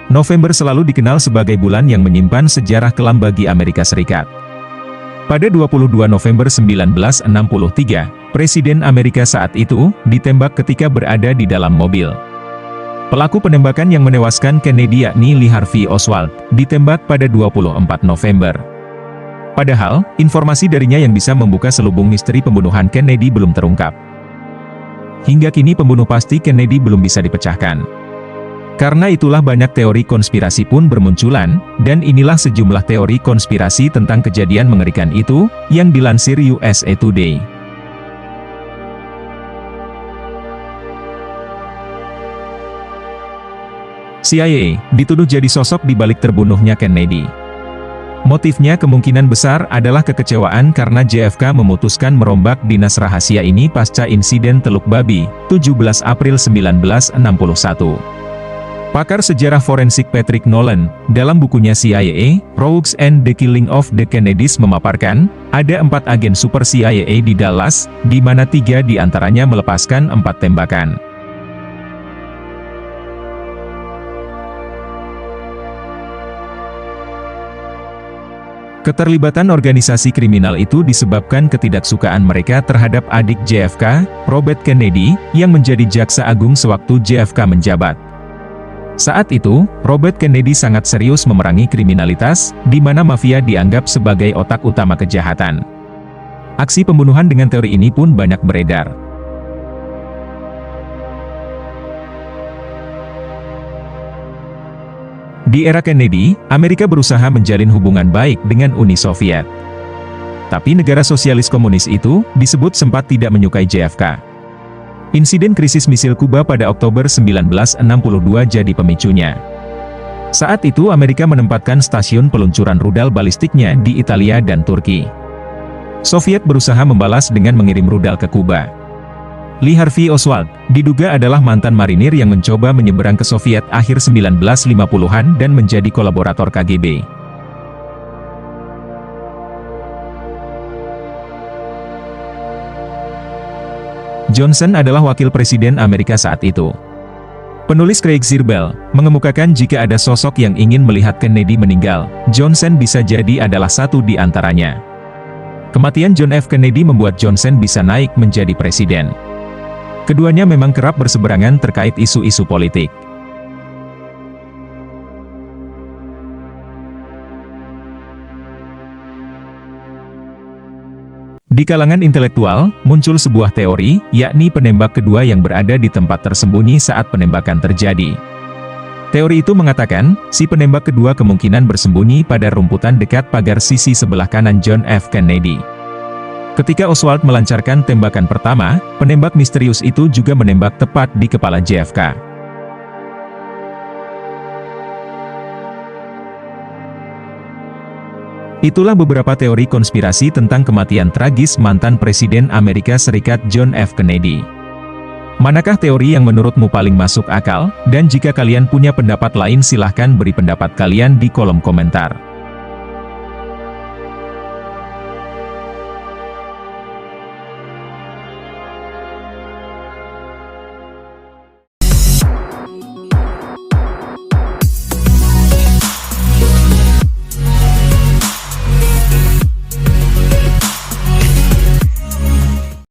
November selalu dikenal sebagai bulan yang menyimpan sejarah kelam bagi Amerika Serikat. Pada 22 November 1963, Presiden Amerika saat itu ditembak ketika berada di dalam mobil. Pelaku penembakan yang menewaskan Kennedy yakni Lee Harvey Oswald, ditembak pada 24 November. Padahal, informasi darinya yang bisa membuka selubung misteri pembunuhan Kennedy belum terungkap. Hingga kini pembunuh pasti Kennedy belum bisa dipecahkan. Karena itulah banyak teori konspirasi pun bermunculan, dan inilah sejumlah teori konspirasi tentang kejadian mengerikan itu, yang dilansir USA Today. CIA dituduh jadi sosok di balik terbunuhnya Kennedy. Motifnya kemungkinan besar adalah kekecewaan karena JFK memutuskan merombak dinas rahasia ini pasca insiden Teluk Babi, 17 April 1961. Pakar sejarah forensik Patrick Nolan, dalam bukunya CIA, Rogues and the Killing of the Kennedys memaparkan, ada 4 agen super CIA di Dallas, di mana 3 diantaranya melepaskan 4 tembakan. Keterlibatan organisasi kriminal itu disebabkan ketidaksukaan mereka terhadap adik JFK, Robert Kennedy, yang menjadi jaksa agung sewaktu JFK menjabat. Saat itu, Robert Kennedy sangat serius memerangi kriminalitas, di mana mafia dianggap sebagai otak utama kejahatan. Aksi pembunuhan dengan teori ini pun banyak beredar. Di era Kennedy, Amerika berusaha menjalin hubungan baik dengan Uni Soviet. Tapi negara sosialis komunis itu, disebut sempat tidak menyukai JFK. Insiden krisis misil Kuba pada Oktober 1962 jadi pemicunya. Saat itu Amerika menempatkan stasiun peluncuran rudal balistiknya di Italia dan Turki. Soviet berusaha membalas dengan mengirim rudal ke Kuba. Lee Harvey Oswald, diduga adalah mantan marinir yang mencoba menyeberang ke Soviet akhir 1950-an dan menjadi kolaborator KGB. Johnson adalah wakil presiden Amerika saat itu. Penulis Craig Zirbel mengemukakan jika ada sosok yang ingin melihat Kennedy meninggal, Johnson bisa jadi adalah satu di antaranya. Kematian John F. Kennedy membuat Johnson bisa naik menjadi presiden. Keduanya memang kerap berseberangan terkait isu-isu politik. Di kalangan intelektual, muncul sebuah teori, yakni penembak kedua yang berada di tempat tersembunyi saat penembakan terjadi. Teori itu mengatakan, si penembak kedua kemungkinan bersembunyi pada rumputan dekat pagar sisi sebelah kanan John F. Kennedy. Ketika Oswald melancarkan tembakan pertama, penembak misterius itu juga menembak tepat di kepala JFK. Itulah beberapa teori konspirasi tentang kematian tragis mantan Presiden Amerika Serikat John F. Kennedy. Manakah teori yang menurutmu paling masuk akal? Dan jika kalian punya pendapat lain silahkan beri pendapat kalian di kolom komentar.